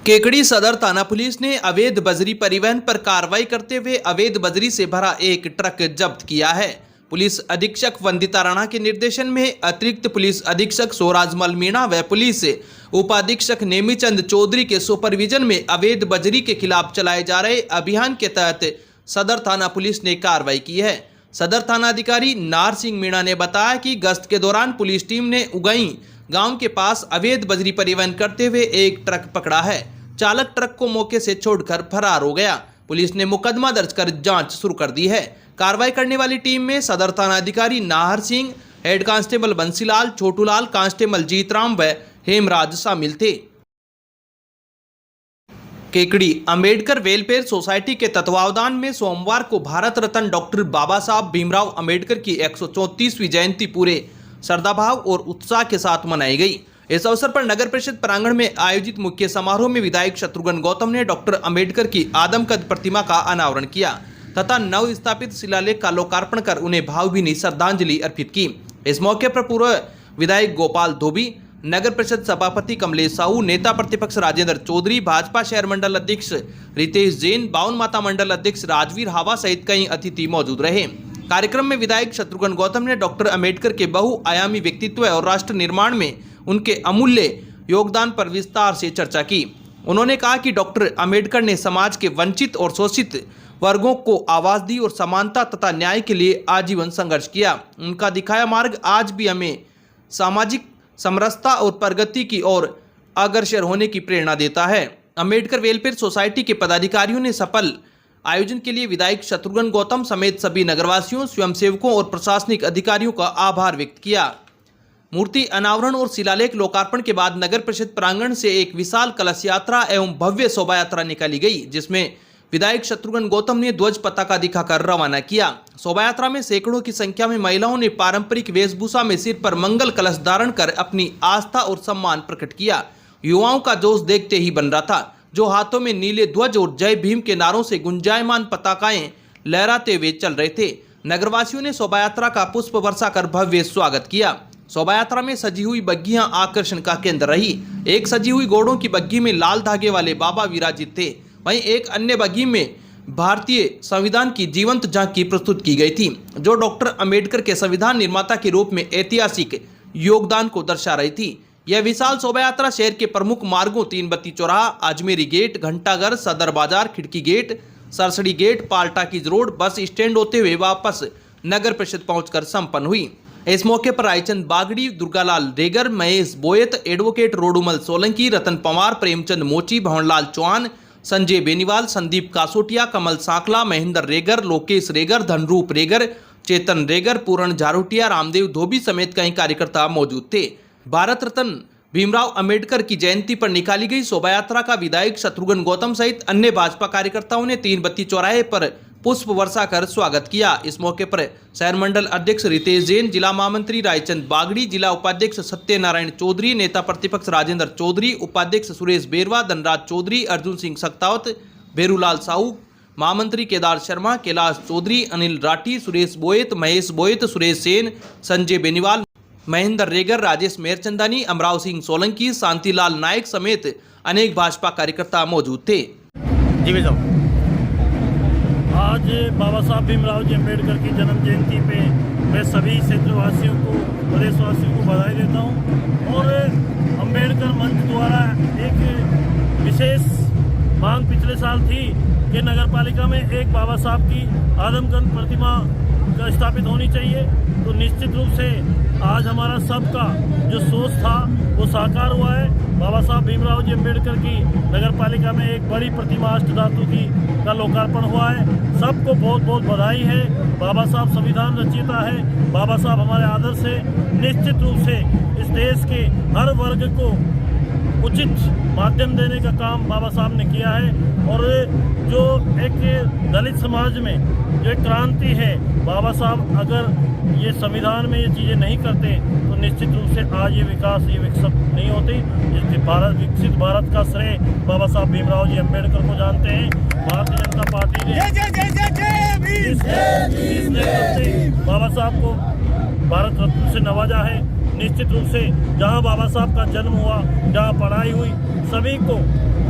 केकड़ी सदर थाना पुलिस ने अवैध बजरी परिवहन पर कार्रवाई करते हुए अवैध बजरी से भरा एक ट्रक जब्त किया है। पुलिस अधीक्षक वंदिता राणा के निर्देशन में अतिरिक्त पुलिस अधीक्षक सोराजमल मीणा व पुलिस उपाधीक्षक नेमीचंद चौधरी के सुपरविजन में अवैध बजरी के खिलाफ चलाए जा रहे अभियान के तहत सदर थाना पुलिस ने कार्रवाई की है। सदर थाना अधिकारी नार सिंह मीणा ने बताया कि गश्त के दौरान पुलिस टीम ने उगई गांव के पास अवैध बजरी परिवहन करते हुए एक ट्रक पकड़ा है। चालक ट्रक को मौके से छोड़कर फरार हो गया। पुलिस ने मुकदमा दर्ज कर जांच शुरू कर दी है। कार्रवाई करने वाली टीम में सदर थाना अधिकारी Nahar Singh, head constable Bansilal, Chhotulal, constable Jeetram व हेमराज शामिल थे। केकड़ी अंबेडकर वेलफेयर सोसाइटी के तत्वावधान में सोमवार को भारत रत्न डॉक्टर बाबा साहब भीमराव अंबेडकर की 134वीं जयंती पूरे श्रद्धाभाव और उत्साह के साथ मनाई गई। इस अवसर पर नगर परिषद प्रांगण में आयोजित मुख्य समारोह में विधायक शत्रुघ्न गौतम ने डॉक्टर अंबेडकर की आदमकद प्रतिमा का अनावरण किया तथा नव स्थापित शिलालेख का लोकार्पण कर उन्हें भावभीनी श्रद्धांजलि अर्पित की। इस मौके पर पूर्व विधायक गोपाल धोबी, नगर परिषद सभापति कमलेश साहू, नेता प्रतिपक्ष राजेंद्र चौधरी, भाजपा शहर मंडल अध्यक्ष रितेश जैन, बावन माता मंडल अध्यक्ष राजवीर हावा सहित कई अतिथि मौजूद रहे। कार्यक्रम में विधायक शत्रुघ्न गौतम ने डॉक्टर अंबेडकर के बहुआयामी व्यक्तित्व और राष्ट्र निर्माण में उनके अमूल्य योगदान पर विस्तार से चर्चा की। उन्होंने कहा कि डॉक्टर अंबेडकर ने समाज के वंचित और शोषित वर्गों को आवाज दी और समानता तथा न्याय के लिए आजीवन संघर्ष किया। उनका दिखाया मार्ग आज भी हमें सामाजिक समरसता और प्रगति की ओर अग्रसर होने की प्रेरणा देता है। अंबेडकर वेलफेयर सोसाइटी के पदाधिकारियों ने सफल आयोजन के लिए विधायक शत्रुघ्न गौतम समेत सभी नगरवासियों, स्वयंसेवकों और प्रशासनिक अधिकारियों का आभार व्यक्त किया। मूर्ति अनावरण और शिलालेख लोकार्पण के बाद नगर परिषद प्रांगण से एक विशाल कलश यात्रा एवं भव्य शोभा यात्रा निकाली गई, जिसमें विधायक शत्रुघ्न गौतम ने ध्वज पताका दिखाकर रवाना किया। शोभा यात्रा में सैकड़ों की संख्या में महिलाओं ने पारंपरिक वेशभूषा में सिर पर मंगल कलश धारण कर अपनी आस्था और सम्मान प्रकट किया। युवाओं का जोश देखते ही बन रहा था, जो हाथों में नीले ध्वज और जय भीम के नारों से गुंजायमान पताकाएं लहराते हुए चल रहे थे। नगरवासियों ने शोभा यात्रा का पुष्प वर्षा कर भव्य स्वागत किया। शोभा यात्रा में सजी हुई बग्घियां आकर्षण का केंद्र रही। एक सजी हुई घोड़ों की बग्घी में लाल धागे वाले बाबा विराजित थे, वहीं एक अन्य बग्घी में भारतीय संविधान की जीवंत झांकी प्रस्तुत की गई थी, जो डॉक्टर अंबेडकर के संविधान निर्माता के रूप में ऐतिहासिक योगदान को दर्शा रही थी। यह विशाल शोभा यात्रा शहर के प्रमुख मार्गों तीन बत्ती चौराहा, अजमेरी गेट, घंटाघर, सदर बाजार, खिड़की गेट, सरसड़ी गेट, पालटाकीज रोड, बस स्टैंड होते हुए वापस नगर परिषद पहुंचकर संपन्न हुई। इस मौके पर रायचंद बागड़ी, दुर्गालाल रेगर, महेश बोयत, एडवोकेट रोडुमल सोलंकी, रतन पवार, प्रेमचंद मोची, भवनलाल चौहान, संजय बेनीवाल, संदीप कासोटिया, कमल सांकला, महेंद्र रेगर, लोकेश रेगर, धनरूप रेगर, चेतन रेगर, पूरण झारोटिया, रामदेव धोबी समेत कई कार्यकर्ता मौजूद थे। भारत रत्न भीमराव अंबेडकर की जयंती पर निकाली गई शोभा यात्रा का विधायक शत्रुघ्न गौतम सहित अन्य भाजपा कार्यकर्ताओं ने तीन बत्ती चौराहे पर पुष्प वर्षा कर स्वागत किया। इस मौके पर शहर मंडल अध्यक्ष रितेश जैन, जिला महामंत्री रायचंद बागड़ी, जिला उपाध्यक्ष सत्यनारायण चौधरी, नेता प्रतिपक्ष राजेंद्र चौधरी, उपाध्यक्ष सुरेश बेरवा, धनराज चौधरी, अर्जुन सिंह सक्तावत, भेरूलाल साहू, महामंत्री केदार शर्मा, कैलाश चौधरी, अनिल राठी, सुरेश बोयत, महेश बोयत, सुरेश सेन, संजय बेनीवाल, महेंद्र रेगर, राजेश मेहरचंदानी, अमराव सिंह सोलंकी, शांतिलाल नायक समेत अनेक भाजपा कार्यकर्ता मौजूद थे। आज बाबा साहब भीमराव जी अम्बेडकर की जन्म जयंती पे मैं सभी क्षेत्रवासियों को, प्रदेशवासियों को बधाई देता हूँ। और अम्बेडकर मंच द्वारा एक विशेष मांग पिछले साल थी कि नगरपालिका में एक बाबा साहब की आदमकद प्रतिमा स्थापित होनी चाहिए, तो निश्चित रूप से आज हमारा सबका जो सोच था वो साकार हुआ है। बाबा साहब भीमराव जी अम्बेडकर की नगरपालिका में एक बड़ी प्रतिमा अष्टधातु की का लोकार्पण हुआ है। सबको बहुत बहुत बधाई है। बाबा साहब संविधान रचयिता है। बाबा साहब हमारे आदर्श है। निश्चित रूप से इस देश के हर वर्ग को उचित माध्यम देने का काम बाबा साहब ने किया है। और जो एक दलित समाज में जो एक क्रांति है, बाबा साहब अगर ये संविधान में ये चीज़ें नहीं करते तो निश्चित रूप से आज ये विकास, ये विकसित नहीं होती। विकसित भारत का श्रेय बाबा साहब भीमराव जी अम्बेडकर को जानते हैं। भारतीय जनता पार्टी ने बाबा साहब को भारत रत्न से नवाजा है। निश्चित रूप से जहां बाबा साहब का जन्म हुआ, जहां पढ़ाई हुई, सभी को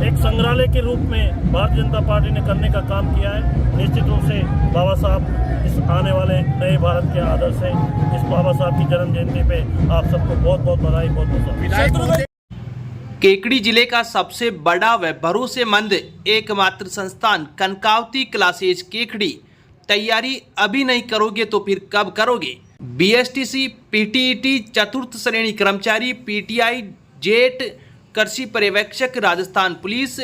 एक संग्रहालय के रूप में भारतीय जनता पार्टी ने करने का काम किया है। निश्चित रूप से बाबा साहब इस आने वाले नए भारत के आदर्श हैं। इस बाबा साहब की जन्म जयंती पे आप सबको बहुत बहुत बधाई, बहुत बहुत केकड़ी जिले का सबसे बड़ा व भरोसेमंद एकमात्र संस्थान कनकावती क्लासेज केकड़ी। तैयारी अभी नहीं करोगे तो फिर कब करोगे? बीएसटीसी, पीटीईटी, चतुर्थ श्रेणी कर्मचारी, पीटीआई, जेट, कृषि पर्यवेक्षक, राजस्थान पुलिस,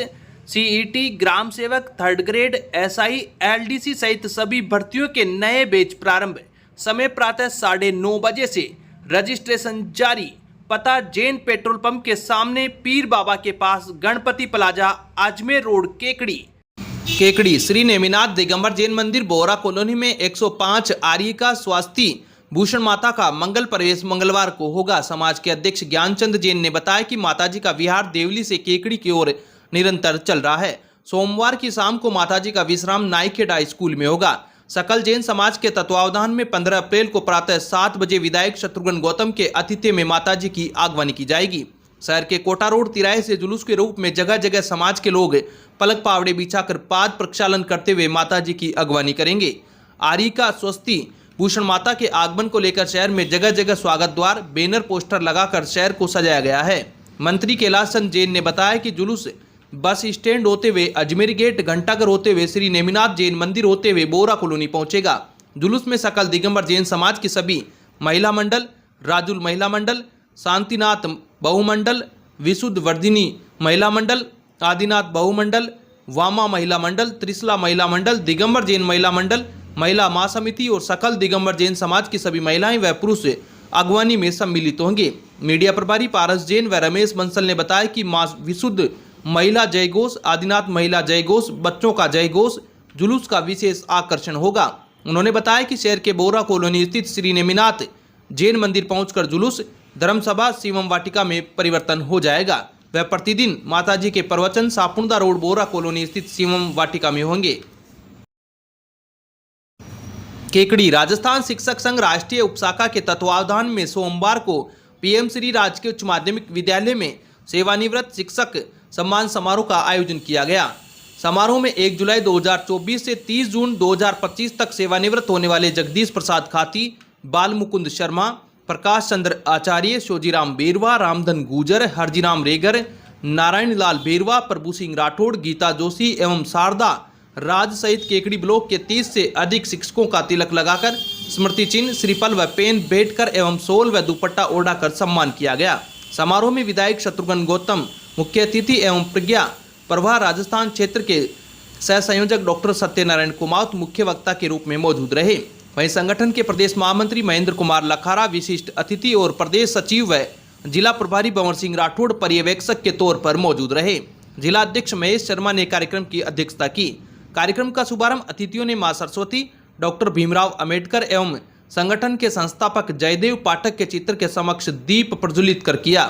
सीईटी, ग्राम सेवक, थर्ड ग्रेड, एसआई, एलडीसी सहित सभी भर्तियों के नए बैच प्रारंभ। समय प्रातः 9:30 बजे से। रजिस्ट्रेशन जारी। पता जैन पेट्रोल पंप के सामने, पीर बाबा के पास, गणपति प्लाजा, अजमेर रोड, केकड़ी। केकड़ी श्री नेमिनाथ दिगंबर जैन मंदिर बोरा कॉलोनी में 105 आर्य का स्वास्ति भूषण माता का मंगल प्रवेश मंगलवार को होगा। समाज के अध्यक्ष ज्ञानचंद जैन ने बताया कि माताजी का विहार देवली से केकड़ी की ओर निरंतर चल रहा है। सोमवार की शाम को माताजी का विश्राम नाइकेडा स्कूल में होगा। सकल जैन समाज के तत्वावधान में 15 अप्रैल को प्रातः 7 बजे विधायक शत्रुघ्न गौतम के आतिथ्य में माताजी की आगवानी की जाएगी। शहर के कोटा रोड तिराहे से जुलूस के रूप में जगह जगह समाज के लोग पलक पावड़े बिछाकर पाद प्रक्षालन करते हुए माताजी की अगवानी करेंगे। आर्य का स्वस्ति भूषण माता के आगमन को लेकर शहर में जगह जगह स्वागत द्वार, बैनर, पोस्टर लगाकर शहर को सजाया गया है। मंत्री कैलाश चंद जैन ने बताया कि जुलूस बस स्टैंड होते हुए अजमेर गेट, घंटाघर होते हुए श्री नेमिनाथ जैन मंदिर होते हुए बोरा कॉलोनी पहुंचेगा। जुलूस में सकल दिगंबर जैन समाज की सभी महिला मंडल, राजुल महिला मंडल, शांतिनाथ बहुमंडल, विशुद्ध वर्धिनी महिला मंडल, आदिनाथ बहुमंडल, वामा महिला मंडल, त्रिशला महिला मंडल, दिगंबर जैन महिला मंडल, महिला महासमिति और सकल दिगंबर जैन समाज की सभी महिलाएं व पुरुष अगवानी में सम्मिलित होंगे। मीडिया प्रभारी पारस जैन व रमेश बंसल ने बताया कि मां विशुद्ध महिला जय घोष, आदिनाथ महिला जय घोष, बच्चों का जय घोष जुलूस का विशेष आकर्षण होगा। उन्होंने बताया कि शहर के बोरा कॉलोनी स्थित श्री नेमिनाथ जैन मंदिर पहुंचकर जुलूस धर्मसभा शिवम वाटिका में परिवर्तन हो जाएगा। वह प्रतिदिन माताजी के प्रवचन सापुंदा रोड बोरा कॉलोनी स्थित शिवम वाटिका में होंगे। केकड़ी राजस्थान शिक्षक संघ राष्ट्रीय उपशाखा के तत्वावधान में सोमवार को पीएम श्री राजकीय उच्च माध्यमिक विद्यालय में सेवानिवृत्त शिक्षक सम्मान समारोह का आयोजन किया गया। समारोह में 1 जुलाई 2024 से 30 जून 2025 तक सेवानिवृत्त होने वाले जगदीश प्रसाद खाती, बाल मुकुंद शर्मा, प्रकाश चंद्र आचार्य, शोजीराम बेरवा, रामधन गुजर, हरजीराम रेगर, नारायण लाल बेरवा, प्रभु सिंह राठौड़, गीता जोशी एवं शारदा राज सहित केकड़ी ब्लॉक के 30 से अधिक शिक्षकों का तिलक लगाकर स्मृति चिन्ह, श्रीफल व पेन भेंट कर एवं सोल व दुपट्टा ओढ़ाकर सम्मान किया गया। समारोह में विधायक शत्रुघ्न गौतम मुख्य अतिथि एवं प्रज्ञा प्रभा राजस्थान क्षेत्र के सह संयोजक डॉक्टर सत्यनारायण कुमावत मुख्य वक्ता के रूप में मौजूद रहे। वहीं संगठन के प्रदेश महामंत्री महेंद्र कुमार लखारा विशिष्ट अतिथि और प्रदेश सचिव व जिला प्रभारी भंवर सिंह राठौड़ पर्यवेक्षक के तौर पर मौजूद रहे। जिला अध्यक्ष महेश शर्मा ने कार्यक्रम की अध्यक्षता की। कार्यक्रम का शुभारंभ अतिथियों ने मां सरस्वती, डॉक्टर भीमराव अंबेडकर एवं संगठन के संस्थापक जयदेव पाठक के चित्र के समक्ष दीप प्रज्वलित कर किया।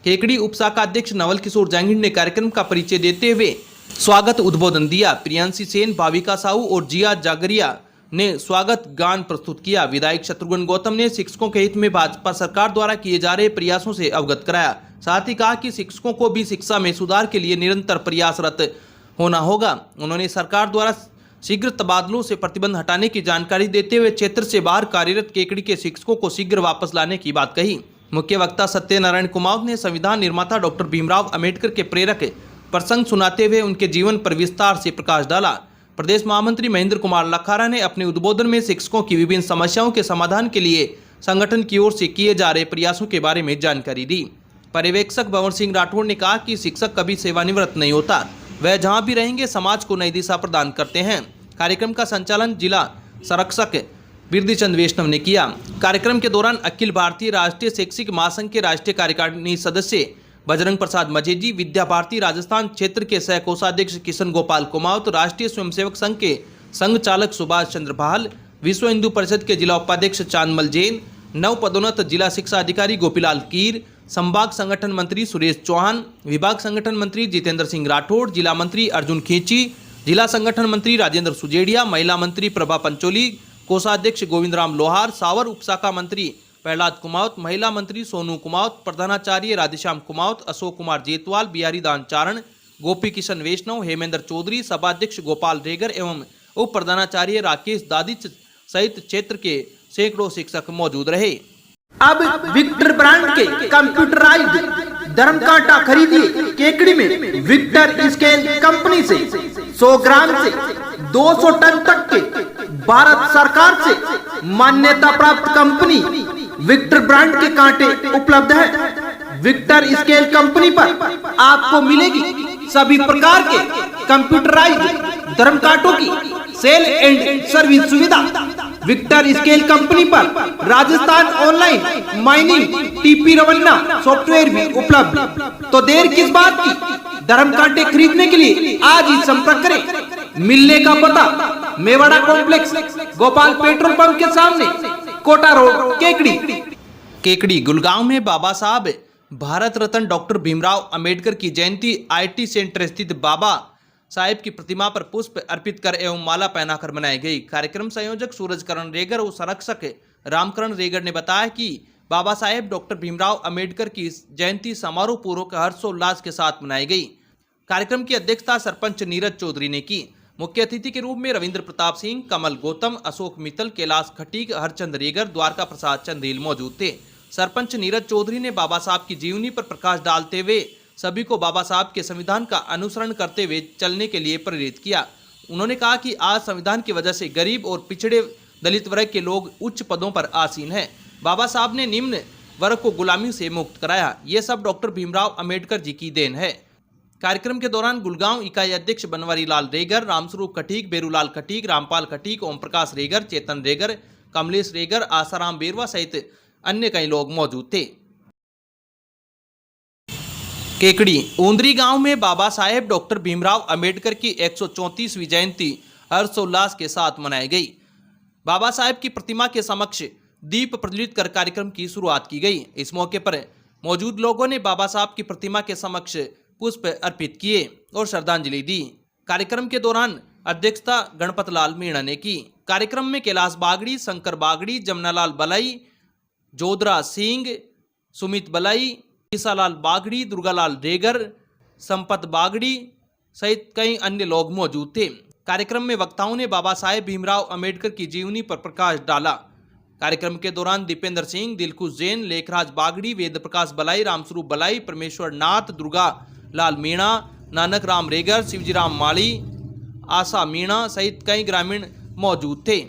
केकड़ी उपशाखा अध्यक्ष नवल किशोर जांगीर ने कार्यक्रम का परिचय देते हुए स्वागत उद्बोधन दिया। प्रियांशी सेन, भाविका साहू और जिया जागरिया ने स्वागत गान प्रस्तुत किया। विधायक शत्रुघ्न गौतम ने शिक्षकों के हित में भाजपा सरकार द्वारा किए जा रहे प्रयासों से अवगत कराया। साथ ही कहा कि शिक्षकों को भी शिक्षा में सुधार के लिए निरंतर प्रयासरत होना होगा। उन्होंने सरकार द्वारा शीघ्र तबादलों से प्रतिबंध हटाने की जानकारी देते हुए क्षेत्र से बाहर कार्यरत केकड़ी के शिक्षकों को शीघ्र वापस लाने की बात कही। मुख्य वक्ता सत्यनारायण कुमावत ने संविधान निर्माता डॉक्टर भीमराव अंबेडकर के प्रेरक प्रसंग सुनाते हुए उनके जीवन पर विस्तार से प्रकाश डाला। प्रदेश महामंत्री महेंद्र कुमार लखारा ने अपने उद्बोधन में शिक्षकों की विभिन्न समस्याओं के समाधान के लिए संगठन की ओर से किए जा रहे प्रयासों के बारे में जानकारी दी। पर्यवेक्षक भंवर सिंह राठौड़ ने कहा कि शिक्षक कभी सेवानिवृत्त नहीं होता, वह जहां भी रहेंगे समाज को नई दिशा प्रदान करते हैं। कार्यक्रम का संचालन जिला संरक्षक बिरदीचंद वैष्णव ने किया। कार्यक्रम के दौरान अखिल भारतीय राष्ट्रीय शैक्षिक महासंघ के राष्ट्रीय कार्यकारिणी सदस्य बजरंग प्रसाद मजेजी, विद्या भारती राजस्थान क्षेत्र के सह कोषाध्यक्ष किशन गोपाल कुमावत, राष्ट्रीय स्वयंसेवक संघ के संघ चालक सुभाष चंद्र भाल, विश्व हिंदू परिषद के जिला उपाध्यक्ष चांदमल जैन, नव पदोन्नत जिला शिक्षा अधिकारी गोपीलाल कीर, संभाग संगठन मंत्री सुरेश चौहान, विभाग संगठन मंत्री जितेंद्र सिंह राठौड़, जिला मंत्री अर्जुन खींची, जिला संगठन मंत्री राजेंद्र सुजेड़िया, महिला मंत्री प्रभा पंचोली, कोषाध्यक्ष गोविंद राम लोहार, सावर उपशाखा मंत्री प्रहलाद कुमावत, महिला मंत्री सोनू कुमावत, प्रधानाचार्य राधेश्याम कुमावत, अशोक कुमार जेतवाल, बिहारी दान चारण, गोपी किशन वैष्णव, हेमेंद्र चौधरी, सभाध्यक्ष गोपाल रेगर एवं उप प्रधानाचार्य राकेश दादिच सहित क्षेत्र के सैकड़ों शिक्षक मौजूद रहे। अब विक्टर ब्रांड के कंप्यूटराइज्ड धर्म कांटा खरीदिए केकड़ी में विक्टर स्केल कंपनी से 100 ग्राम से 200 टन तक के भारत सरकार से मान्यता प्राप्त कंपनी विक्टर ब्रांड के कांटे उपलब्ध है। विक्टर स्केल कंपनी पर आपको मिलेगी सभी प्रकार के कंप्यूटराइज्ड धर्म कांटों की सेल एंड सर्विस सुविधा। विक्टर स्केल कंपनी पर Rajasthan online mining TP Revanna software भी उपलब्ध। तो देर किस बात की, धर्म कांटे खरीदने के लिए आज ही संपर्क करें। मिलने का पता Mewara complex, Gopal petrol pump के सामने, कोटा रोड, केकड़ी। केकड़ी गुलगांव में बाबा साहब भारत रत्न डॉक्टर भीमराव अंबेडकर की जयंती IT सेंटर स्थित बाबा साहेब की प्रतिमा पर पुष्प अर्पित कर एवं माला पहनाकर मनाई गई। कार्यक्रम संयोजक सूरजकरण रेगर और संरक्षक रामकरण रेगर ने बताया कि बाबा साहेब डॉक्टर भीमराव अंबेडकर की जयंती समारोह पूर्वक हर्षोल्लास के साथ मनाई गई। कार्यक्रम की अध्यक्षता सरपंच नीरज चौधरी ने की। मुख्य अतिथि के रूप में रविंद्र प्रताप सिंह, कमल गौतम, अशोक मित्तल, कैलाश खटीक, हरचंद रेगर, द्वारका प्रसाद चंदेल मौजूद थे। सरपंच नीरज चौधरी ने बाबा साहब की जीवनी पर प्रकाश डालते हुए सभी को बाबा साहब के संविधान का अनुसरण करते हुए चलने के लिए प्रेरित किया। उन्होंने कहा कि आज संविधान की वजह से गरीब और पिछड़े दलित वर्ग के लोग उच्च पदों पर आसीन हैं। बाबा साहब ने निम्न वर्ग को गुलामी से मुक्त कराया। ये सब डॉक्टर भीमराव अंबेडकर जी की देन है। कार्यक्रम के दौरान गुलगांव इकाई अध्यक्ष बनवारी लाल रेगर, रामस्वरूप खटीक, बेरूलाल खटीक, रामपाल खटीक, ओम प्रकाश रेगर, चेतन रेगर, कमलेश रेगर, आसाराम बेरवा सहित अन्य कई लोग मौजूद थे। केकड़ी ऊंदरी गांव में बाबा साहेब डॉक्टर भीमराव अंबेडकर की 134वीं जयंती हर्षोल्लास के साथ मनाई गई। बाबा साहेब की प्रतिमा के समक्ष दीप प्रज्वलित कर कार्यक्रम की शुरुआत की गई। इस मौके पर मौजूद लोगों ने बाबा साहब की प्रतिमा के समक्ष पुष्प अर्पित किए और श्रद्धांजलि दी। कार्यक्रम के दौरान अध्यक्षता गणपत लाल मीणा ने की। कार्यक्रम में कैलाश बागड़ी, शंकर बागड़ी, जमनालाल बलाई, जोधरा सिंह, सुमित बलाई, ईसालाल बागड़ी, दुर्गालाल रेगर, संपत बागड़ी सहित कई अन्य लोग मौजूद थे। कार्यक्रम में वक्ताओं ने बाबा साहेब भीमराव अंबेडकर की जीवनी पर प्रकाश डाला। कार्यक्रम के दौरान दीपेंद्र सिंह, दिलखुश जैन, लेखराज बागड़ी, वेद प्रकाश बलाई, रामस्वरूप बलाई, परमेश्वर नाथ, दुर्गा लाल मीणा, नानक राम रेगर, शिवजी राम माली, आशा मीणा सहित कई ग्रामीण मौजूद थे।